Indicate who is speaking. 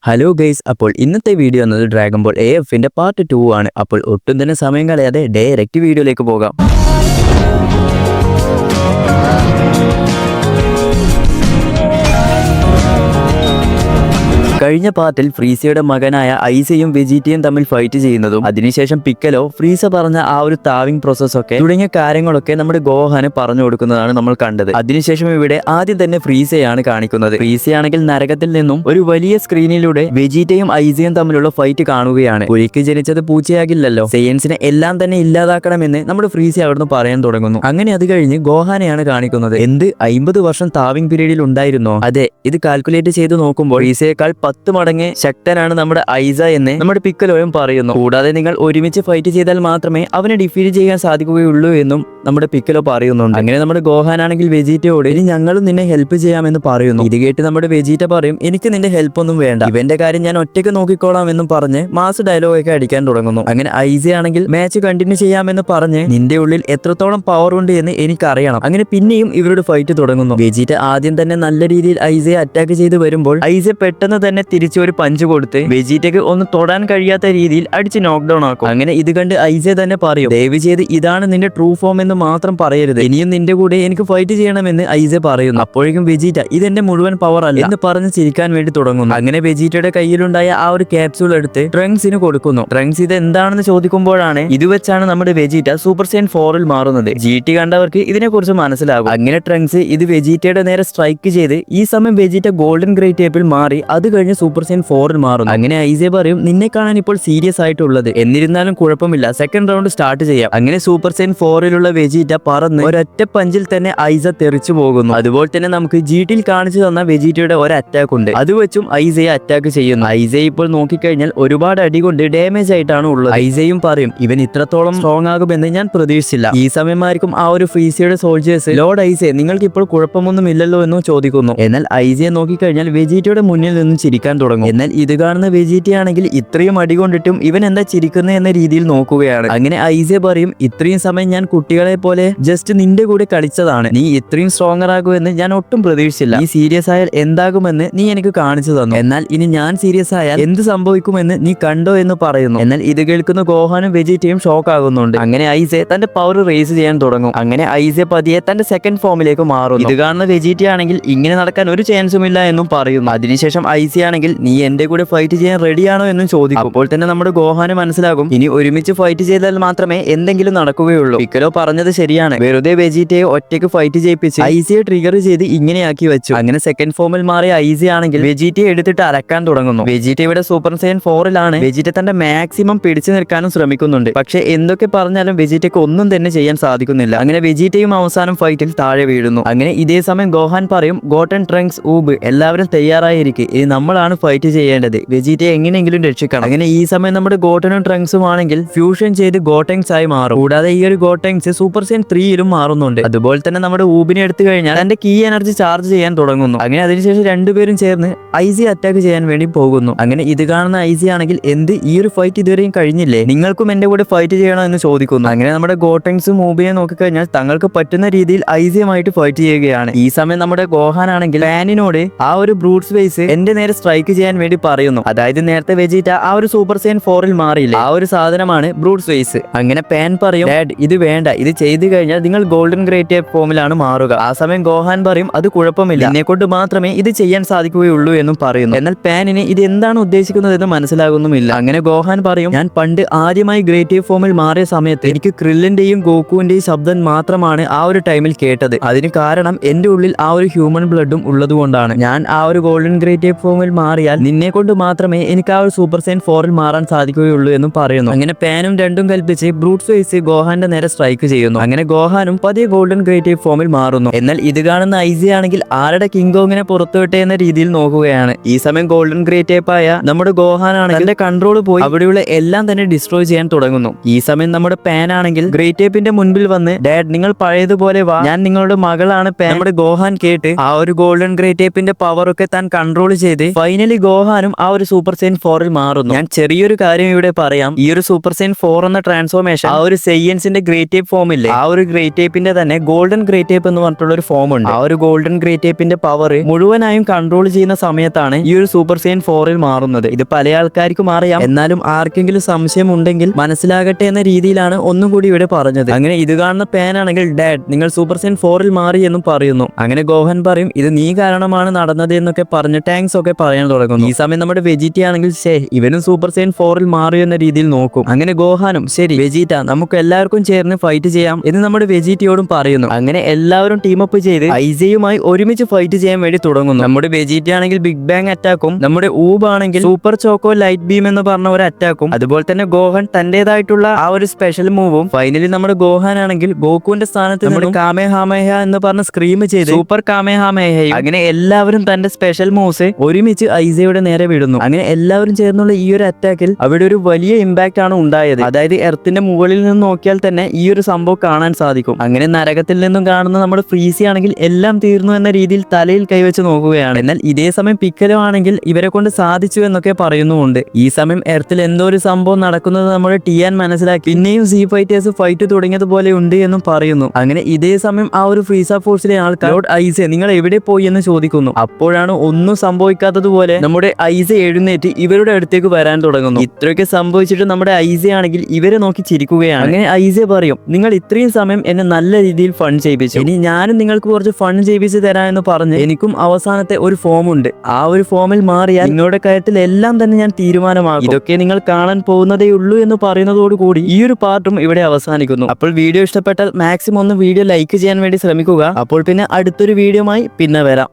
Speaker 1: Hello guys, അപ്പോൾ ഇന്നത്തെ video എന്നത് ഡ്രാഗൺ ബോൾ AFന്റെ പാർട്ട് 2 ആണ്. അപ്പോൾ ഒട്ടും തന്നെ സമയം കളയാതെ ഡയറക്റ്റ് വീഡിയോയിലേക്ക് പോകാം. കഴിഞ്ഞ പാർട്ടിൽ ഫ്രീസയുടെ മകനായ ഐസയും വെജീറ്റയും തമ്മിൽ ഫൈറ്റ് ചെയ്യുന്നതും അതിനുശേഷം പിക്കലോ ഫ്രീസ പറഞ്ഞ ആ ഒരു താവിംഗ് പ്രോസസ് ഒക്കെ തുടങ്ങിയ കാര്യങ്ങളൊക്കെ നമ്മുടെ ഗോഹാന് പറഞ്ഞു കൊടുക്കുന്നതാണ് നമ്മൾ കണ്ടത്. അതിനുശേഷം ഇവിടെ ആദ്യം തന്നെ ഫ്രീസയാണ് കാണിക്കുന്നത്. ഫ്രീസയാണെങ്കിൽ നരകത്തിൽ നിന്നും ഒരു വലിയ സ്ക്രീനിലൂടെ വെജീറ്റയും ഐസയും തമ്മിലുള്ള ഫൈറ്റ് കാണുകയാണ്. ഒരിക്കൽ ജനിച്ചത് പൂച്ചയാകില്ലല്ലോ, സയൻസിനെ എല്ലാം തന്നെ ഇല്ലാതാക്കണമെന്ന് നമ്മുടെ ഫ്രീസ അവിടുന്ന് പറയാൻ തുടങ്ങുന്നു. അങ്ങനെ അത് കഴിഞ്ഞ് ഗോഹാനെയാണ് കാണിക്കുന്നത്. എന്ത് 50 വർഷം താവിംഗ് പീരീഡിൽ ഉണ്ടായിരുന്നോ? അതെ, ഇത് കാൽക്കുലേറ്റ് ചെയ്ത് നോക്കുമ്പോൾ ഫ്രീസയേക്കാൾ 10 മടങ്ങ് ശക്തനാണ് നമ്മുടെ ഐസ എന്ന് നമ്മുടെ പിക്കലോയും പറയുന്നു. കൂടാതെ നിങ്ങൾ ഒരുമിച്ച് ഫൈറ്റ് ചെയ്താൽ മാത്രമേ അവനെ ഡിഫീറ്റ് ചെയ്യാൻ സാധിക്കുകയുള്ളൂ എന്നും നമ്മുടെ പിക്കലോ പറയുന്നുണ്ട്. അങ്ങനെ നമ്മുടെ ഗോഹാൻ ആണെങ്കിൽ വെജീറ്റയോട് ഇനി ഞങ്ങളും നിന്നെ ഹെൽപ്പ് ചെയ്യാമെന്ന് പറയുന്നു. ഇത് കേട്ട് നമ്മുടെ വെജീറ്റ പറയും, എനിക്ക് നിന്റെ ഹെൽപ്പ് ഒന്നും വേണ്ട, ഇവന്റെ കാര്യം ഞാൻ ഒറ്റയ്ക്ക് നോക്കിക്കോളാം എന്നും പറഞ്ഞ് മാസ് ഡയലോഗ് ഒക്കെ അടിക്കാൻ തുടങ്ങുന്നു. അങ്ങനെ ഐസ ആണെങ്കിൽ മാച്ച് കണ്ടിന്യൂ ചെയ്യാമെന്ന് പറഞ്ഞ് നിന്റെ ഉള്ളിൽ എത്രത്തോളം പവർ ഉണ്ട് എന്ന് എനിക്കറിയണം. അങ്ങനെ പിന്നെയും ഇവരുടെ ഫൈറ്റ് തുടങ്ങുന്നു. വെജീറ്റ ആദ്യം തന്നെ നല്ല രീതിയിൽ ഐസയെ അറ്റാക്ക് ചെയ്ത് വരുമ്പോൾ ഐസ പെട്ടെന്ന് തന്നെ തിരിച്ചു ഒരു പഞ്ച് കൊടുത്ത് വെജീറ്റയ്ക്ക് ഒന്ന് തൊടാൻ കഴിയാത്ത രീതിയിൽ അടിച്ച് നോക്ക് ഡൗൺ ആക്കും. അങ്ങനെ ഇത് കണ്ട് ഐസ തന്നെ പറയും, ദയവ് ചെയ്ത് ഇതാണ് നിന്റെ ട്രൂ ഫോം എന്ന് മാത്രം പറയരുത്, ഇനിയും നിന്റെ കൂടെ എനിക്ക് ഫൈറ്റ് ചെയ്യണമെന്ന് ഐസ പറയുന്നു. അപ്പോഴേക്കും വെജീറ്റ ഇതെന്റെ മുഴുവൻ പവർ അല്ല എന്ന് പറഞ്ഞ് ചിരിക്കാൻ വേണ്ടി തുടങ്ങുന്നു. അങ്ങനെ വെജീറ്റയുടെ കയ്യിലുണ്ടായ ആ ഒരു ക്യാപ്സ്യൂൾ എടുത്ത് ട്രങ്ക്സിന് കൊടുക്കുന്നു. ട്രങ്ക്സ് ഇത് എന്താണെന്ന് ചോദിക്കുമ്പോഴാണ് ഇത് വെച്ചാണ് നമ്മുടെ വെജീറ്റ സൂപ്പർ സൈൻ 4 മാറുന്നത്. GT കണ്ടവർക്ക് ഇതിനെ കുറിച്ച് മനസ്സിലാകും. അങ്ങനെ ട്രങ്ക്സ് ഇത് വെജീറ്റയുടെ നേരെ സ്ട്രൈക്ക് ചെയ്ത് ഈ സമയം വെജീറ്റ ഗോൾഡൻ ഗ്രേറ്റ് ടേപ്പിൽ മാറി അത് കഴിഞ്ഞ് സൂപ്പർ സൈൻ 4 മാറുന്നു. അങ്ങനെ ഐസ പറയും, നിന്നെ കാണാൻ ഇപ്പോൾ സീരിയസ് ആയിട്ടുള്ളത്, എന്നിരുന്നാലും കുഴപ്പമില്ല, സെക്കൻഡ് റൗണ്ട് സ്റ്റാർട്ട് ചെയ്യാം. അങ്ങനെ സൂപ്പർ സൈൻ 4 വെജീറ്റ പറന്ന് ഒരൊറ്റ പഞ്ചിൽ തന്നെ ഐസ തെറിച്ചു പോകുന്നു. അതുപോലെ തന്നെ നമുക്ക് GTയിൽ കാണിച്ചു തന്ന വെജീറ്റയുടെ ഒരു അറ്റാക്ക് ഉണ്ട്, അത് വെച്ചും ഐസയെ അറ്റാക്ക് ചെയ്യുന്നു. ഐസയെ ഇപ്പോൾ നോക്കിക്കഴിഞ്ഞാൽ ഒരുപാട് അടി കൊണ്ട് ഡാമേജ് ആയിട്ടാണ് ഉള്ളത്. ഐസയും പറയും, ഇവൻ ഇത്രത്തോളം സ്ട്രോങ് ആകുമെന്ന് ഞാൻ പ്രതീക്ഷിച്ചില്ല. ഈ സമയമായിരിക്കും ആ ഒരു ഫ്രീസയുടെ സോൾജേഴ്സ് ലോർഡ് ഐസെ നിങ്ങൾക്ക് ഇപ്പോൾ കുഴപ്പമൊന്നും ഇല്ലല്ലോ എന്നും ചോദിക്കുന്നു. എന്നാൽ ഐസയെ നോക്കിക്കഴിഞ്ഞാൽ വെജീറ്റയുടെ മുന്നിൽ നിന്നും ചിരിക്കാൻ തുടങ്ങും. എന്നാൽ ഇത് കാണുന്ന വെജീറ്റ ആണെങ്കിൽ ഇത്രയും അടി കൊണ്ടിട്ടും ഇവൻ എന്താ ചിരിക്കുന്നത് എന്ന രീതിയിൽ നോക്കുകയാണ്. അങ്ങനെ ഐസ പറയും, ഇത്രയും സമയം ഞാൻ കുട്ടികളെ പോലെ ജസ്റ്റ് നിന്റെ കൂടെ കളിച്ചതാണ്, നീ ഇത്രയും സ്ട്രോങ്ങർ ആകുമെന്ന് ഞാൻ ഒട്ടും പ്രതീക്ഷിച്ചില്ല. നീ സീരിയസ് ആയാൽ എന്താകുമെന്ന് നീ എനിക്ക് കാണിച്ചു തന്നു, എന്നാൽ ഇനി ഞാൻ സീരിയസ് ആയാൽ എന്ത് സംഭവിക്കുമെന്ന് നീ കണ്ടോ എന്ന് പറയുന്നു. എന്നാൽ ഇത് കേൾക്കുന്ന ഗോഹാനും വെജീറ്റയും ഷോക്ക് ആകുന്നുണ്ട്. അങ്ങനെ ഐസ തന്റെ പവർ റേസ് ചെയ്യാൻ തുടങ്ങും. അങ്ങനെ ഐസ പതിയെ തന്റെ സെക്കൻഡ് ഫോമിലേക്ക് മാറുന്നു. ഇത് കാണുന്ന വെജീറ്റ ആണെങ്കിൽ ഇങ്ങനെ നടക്കാൻ ഒരു ചാൻസും ഇല്ല എന്നും പറയുന്നു. അതിനുശേഷം ഐസ ആണെങ്കിൽ നീ എന്റെ കൂടെ ഫൈറ്റ് ചെയ്യാൻ റെഡിയാണോ എന്നും ചോദിക്കും. അപ്പോൾ തന്നെ നമ്മുടെ ഗോഹാന് മനസ്സിലാകും ഇനി ഒരുമിച്ച് ഫൈറ്റ് ചെയ്താൽ മാത്രമേ എന്തെങ്കിലും നടക്കുകയുള്ളൂ. പിക്കലോ പറഞ്ഞത് ശരിയാണ്, വെറുതെ വെജീറ്റയെ ഒറ്റയ്ക്ക് ഫൈറ്റ് ചെയ്യിപ്പിച്ച് ഐസയെ ട്രിഗർ ചെയ്ത് ഇങ്ങനെയാക്കി വെച്ചു. അങ്ങനെ സെക്കൻഡ് ഫോമിൽ മാറിയ ഐസ ആണെങ്കിൽ വെജീറ്റയെ എടുത്തിട്ട് അലക്കാൻ തുടങ്ങുന്നു. വെജീറ്റ ഇവിടെ സൂപ്പർ സൈൻ 4 വെജീറ്റ തന്റെ മാക്സിമം പിടിച്ചു നിൽക്കാനും ശ്രമിക്കുന്നുണ്ട്. പക്ഷെ എന്തൊക്കെ പറഞ്ഞാലും വെജീറ്റയ്ക്ക് ഒന്നും തന്നെ ചെയ്യാൻ സാധിക്കുന്നില്ല. അങ്ങനെ വെജീറ്റയും അവസാനം ഫൈറ്റിൽ താഴെ വീഴുന്നു. അങ്ങനെ ഇതേ സമയം ഗോഹാൻ പറയും, ഗോട്ടൻ, ട്രങ്ക്സ്, ഊബ് എല്ലാവരും തയ്യാറായിരിക്കും, ഇനി നമ്മളാണ് ഫൈറ്റ് ചെയ്യേണ്ടത്, വെജീറ്റയെ എങ്ങനെയെങ്കിലും രക്ഷിക്കണം. അങ്ങനെ ഈ സമയം നമ്മുടെ ഗോട്ടനും ട്രങ്ക്സും ആണെങ്കിൽ ഫ്യൂഷൻ ചെയ്ത് ഗോട്ടങ്സ് ആയി മാറും. കൂടാതെ ഈ ഒരു ഗോട്ടങ്സ് സൂപ്പർ സൈൻ 3 മാറുന്നുണ്ട്. അതുപോലെ തന്നെ നമ്മുടെ ഊബിനെ എടുത്തു കഴിഞ്ഞാൽ തന്റെ കീ എനർജി ചാർജ് ചെയ്യാൻ തുടങ്ങുന്നു. അങ്ങനെ അതിനുശേഷം രണ്ടുപേരും ചേർന്ന് ഐസി അറ്റാക്ക് ചെയ്യാൻ വേണ്ടി പോകുന്നു. അങ്ങനെ ഇത് കാണുന്ന ഐസി ആണെങ്കിൽ എന്ത്, ഈ ഒരു ഫൈറ്റ് ഇതുവരെയും കഴിഞ്ഞില്ലേ, നിങ്ങൾക്കും എന്റെ കൂടെ ഫൈറ്റ് ചെയ്യണം എന്ന് ചോദിക്കുന്നു. അങ്ങനെ നമ്മുടെ ഗോട്ടങ്സും ഊബിനെ നോക്കിക്കഴിഞ്ഞാൽ തങ്ങൾക്ക് പറ്റുന്ന രീതിയിൽ ഐസിയുമായിട്ട് ഫൈറ്റ് ചെയ്യുകയാണ്. ഈ സമയം നമ്മുടെ ഗോഹാൻ ആണെങ്കിൽ പാനിനോട് ആ ഒരു ബ്രൂട്ട് സ്പേസ് എന്റെ നേരെ സ്ട്രൈക്ക് ചെയ്യാൻ വേണ്ടി പറയുന്നു. അതായത് നേരത്തെ വെജീറ്റ ആ ഒരു സൂപ്പർ സൈൻ 4 മാറിയില്ലേ, ആ ഒരു സാധനമാണ് ബ്രൂട്ട് സ്പേസ്. അങ്ങനെ പാൻ പറയും, ഡാഡ് ഇത് വേണ്ട, ഇത് ചെയ്തു കഴിഞ്ഞാൽ നിങ്ങൾ ഗോൾഡൻ ഗ്രേറ്റ് ഫോമിലാണ് മാറുക. ആ സമയം ഗോഹാൻ പറയും, അത് കുഴപ്പമില്ല, എന്നെ കൊണ്ട് മാത്രമേ ഇത് ചെയ്യാൻ സാധിക്കുകയുള്ളൂ എന്നും പറയുന്നു. എന്നാൽ പാനിന് ഇത് എന്താണ് ഉദ്ദേശിക്കുന്നത് എന്ന് മനസ്സിലാകുന്നുമില്ല. അങ്ങനെ ഗോഹാൻ പറയും, ഞാൻ പണ്ട് ആദ്യമായി ഗ്രേറ്റ് ഫോമിൽ മാറിയ സമയത്ത് എനിക്ക് ക്രില്ലിന്റെയും ഗോക്കുവിന്റെയും ശബ്ദം മാത്രമാണ് ആ ഒരു ടൈമിൽ കേട്ടത്. അതിന് കാരണം എന്റെ ഉള്ളിൽ ആ ഒരു ഹ്യൂമൻ ബ്ലഡും ഉള്ളതുകൊണ്ടാണ്. ഞാൻ ആ ഒരു ഗോൾഡൻ ഗ്രേറ്റ് ഫോമിൽ മാറിയാൽ നിന്നെ കൊണ്ട് മാത്രമേ എനിക്ക് ആ ഒരു സൂപ്പർ സൈൻ 4 മാറാൻ സാധിക്കുകയുള്ളൂ എന്നും പറയുന്നു. അങ്ങനെ പാനും രണ്ടും കൽപ്പിച്ച് ബ്രൂട്ട് സ്പേസ് ഗോഹാന്റെ നേരെ സ്ട്രൈക്ക് ചെയ്യുന്നു. അങ്ങനെ ഗോഹാനും പതിയെ ഗോൾഡൻ ഗ്രേറ്റ് ഫോമിൽ മാറുന്നു. എന്നാൽ ഇത് കാണുന്ന ഐസി ആണെങ്കിൽ ആരുടെ കിങ്കോങ്ങിനെ പുറത്തുവിട്ടെ എന്ന രീതിയിൽ നോക്കുകയാണ്. ഈ സമയം ഗോൾഡൻ ഗ്രേറ്റ് ആയ നമ്മുടെ ഗോഹാൻ ആണെങ്കിൽ തന്റെ കൺട്രോൾ പോയി അവിടെയുള്ള എല്ലാം തന്നെ ഡിസ്ട്രോയ് ചെയ്യാൻ തുടങ്ങുന്നു. ഈ സമയം നമ്മുടെ പാൻ ആണെങ്കിൽ ഗ്രേറ്റ് ടേപ്പിന്റെ മുൻപിൽ വന്ന്, ഡാഡ് നിങ്ങൾ പഴയതുപോലെ വാ, ഞാൻ നിങ്ങളുടെ മകളാണ് പാൻ. നമ്മുടെ ഗോഹാൻ കേട്ട് ആ ഒരു ഗോൾഡൻ ഗ്രേറ്റ് ടേപ്പിന്റെ പവർ ഒക്കെ താൻ കൺട്രോൾ ചെയ്ത് ഫൈനലി ഗോഹാനും ആ ഒരു സൂപ്പർ സൈൻ 4ൽ മാറുന്നു. ഞാൻ ചെറിയൊരു കാര്യം ഇവിടെ പറയാം. ഈ ഒരു സൂപ്പർ സൈൻ 4 എന്ന ട്രാൻസ്ഫോർമേഷൻ ആ ഒരു സെയ്യൻസിന്റെ ഗ്രേറ്റ് ടൈപ്പ് ഫോം ഇല്ലേ, ആ ഒരു ഗ്രേറ്റ് ടൈപ്പിന്റെ തന്നെ ഗോൾഡൻ ഗ്രേറ്റ് ടൈപ്പ് എന്ന് പറഞ്ഞിട്ടുള്ള ഒരു ഫോം ഉണ്ട്. ആ ഒരു ഗോൾഡൻ ഗ്രേറ്റ് ടൈപ്പിന്റെ പവർ മുഴുവനായും കൺട്രോൾ ചെയ്യുന്ന സമയത്താണ് ഈ ഒരു സൂപ്പർ സൈൻ 4ൽ മാറുന്നത്. ഇത് പല ആൾക്കാർക്കും അറിയാം, എന്നാലും ആർക്കെങ്കിലും സംശയം ഉണ്ടെങ്കിൽ മനസ്സിലാകട്ടെ എന്ന രീതിയിലാണ് ഒന്നും കൂടി ഇവിടെ പറഞ്ഞത്. അങ്ങനെ ഇത് കാണുന്ന പാൻ ആണെങ്കിൽ ഡാഡ് നിങ്ങൾ സൂപ്പർ സൈൻ 4ൽ മാറി എന്നും പറയുന്നു. അങ്ങനെ ഗോഹൻ പറയും ഇത് നീ കാരണമാണ് നടന്നത് എന്നൊക്കെ പറഞ്ഞ് ടാങ്ക്സ് ഒക്കെ പറയാൻ തുടങ്ങുന്നു. ഈ സമയം നമ്മുടെ വെജിറ്റ ആണെങ്കിൽ ഇവനും സൂപ്പർ സൈൻ 4ൽ മാറി എന്ന രീതിയിൽ നോക്കും. അങ്ങനെ ഗോഹാനും ശരി വെജിറ്റ നമുക്ക് എല്ലാവർക്കും ചേർന്ന് ഫൈറ്റ് ചെയ്യാം എന്ന് നമ്മുടെ വെജിറ്റയോടും പറയുന്നു. അങ്ങനെ എല്ലാവരും ടീമപ്പ് ചെയ്ത് ഐസയുമായി ഒരുമിച്ച് ഫൈറ്റ് ചെയ്യാൻ വേണ്ടി തുടങ്ങുന്നു. നമ്മുടെ വെജിറ്റ ആണെങ്കിൽ ബിഗ് ബാങ് അറ്റാക്കും, നമ്മുടെ ഊബ് ആണെങ്കിൽ സൂപ്പർ ചോക്കോ ലൈറ്റ് ബീം എന്ന് പറഞ്ഞ ഒരു അറ്റാക്കും, അതുപോലെ തന്നെ ഗോഹൻ തന്റേതായിട്ടുള്ള ആ ഒരു സ്പെഷ്യൽ മൂവും. ഫൈനലി നമ്മുടെ ഗോഹാൻ ആണെങ്കിൽ ഗോകുവിന്റെ സ്ഥാനത്ത് നമ്മുടെ കാമേഹാമേഹ എന്ന് പറഞ്ഞ സ്ക്രീം ചെയ്ത് സൂപ്പർ കാമേഹാമേഹയും. അങ്ങനെ എല്ലാവരും തന്റെ സ്പെഷ്യൽ മൂവ്സ് ഒരുമിച്ച് ഐസയുടെ നേരെ വിടുന്നു. അങ്ങനെ എല്ലാവരും ചേർന്നുള്ള ഈ ഒരു അറ്റാക്കിൽ അവിടെ ഒരു വലിയ ഇമ്പാക്ട് ആണ് ഉണ്ടായത്. അതായത് എർത്തിന്റെ മുകളിൽ നിന്ന് നോക്കിയാൽ തന്നെ ഈ ഒരു സംഭവം കാണാൻ സാധിക്കും. അങ്ങനെ നരകത്തിൽ നിന്നും കാണുന്ന നമ്മുടെ ഫ്രീസി ആണെങ്കിൽ എല്ലാം തീർന്നു എന്ന രീതിയിൽ തലയിൽ കൈവച്ച് നോക്കുകയാണ്. എന്നാൽ ഇതേ സമയം പിക്കലോ ആണെങ്കിൽ ഇവരെ കൊണ്ട് സാധിച്ചു എന്നൊക്കെ പറയുന്നുമുണ്ട്. ഈ സമയം എർത്തിൽ എന്തോ ഒരു സംഭവം നടക്കുന്നത് നമ്മുടെ ടിയാൻ മനസ്സിലാക്കി പിന്നെയും സീ ഫൈറ്റേഴ്സ് ഫൈറ്റ് തുടങ്ങിയതുപോലെ ഉണ്ട് എന്നും പറയുന്നു. അങ്ങനെ ഇതേ സമയം ആ ഒരു ഫ്രീസ ഫോഴ്സിലെ ആൾക്കാർ ലോർഡ് ഐസെ നിങ്ങൾ എവിടെ പോയി എന്ന് ചോദിക്കുന്നു. അപ്പോഴാണ് ഒന്നും സംഭവിക്കാത്തതുപോലെ നമ്മുടെ ഐസെ എഴുന്നേറ്റ് ഇവരുടെ അടുത്തേക്ക് വരാൻ തുടങ്ങുന്നു. ഇത്രയൊക്കെ സംഭവിച്ചിട്ട് നമ്മുടെ ഐസെ ആണെങ്കിൽ ഇവരെ നോക്കി ചിരിക്കുകയാണ്. അങ്ങനെ ഐസെ പറയും നിങ്ങൾ ഇത്രയും സമയം എന്നെ നല്ല രീതിയിൽ ഫൺ ചെയ്യിപ്പിച്ചു, ഇനി ഞാനും നിങ്ങൾക്ക് കുറച്ച് ഫൺ ചെയ്യിപ്പിച്ച് തരാമെന്ന് പറഞ്ഞ് എനിക്കും അവസാനത്തെ ഒരു ഫോം ഉണ്ട്, ആ ഒരു ഫോമിൽ മാറിയാൽ നിങ്ങളുടെ കാര്യത്തിൽ എല്ലാം തന്നെ ഞാൻ തീരുമാനമാകും, ഇതൊക്കെ നിങ്ങൾ കാണാൻ പോകുന്നതേ ഉള്ളൂ എന്ന് പറയുന്നതോടുകൂടി ഈ ഒരു പാർട്ടും ഇവിടെ അവസാനിക്കുന്നു. അപ്പോൾ വീഡിയോ ഇഷ്ടപ്പെട്ടാൽ മാക്സിമം ഒന്ന് വീഡിയോ ലൈക്ക് ചെയ്യാൻ വേണ്ടി ശ്രമിക്കുക. അപ്പോൾ പിന്നെ അടുത്തൊരു വീഡിയോയുമായി പിന്നെ വരാം.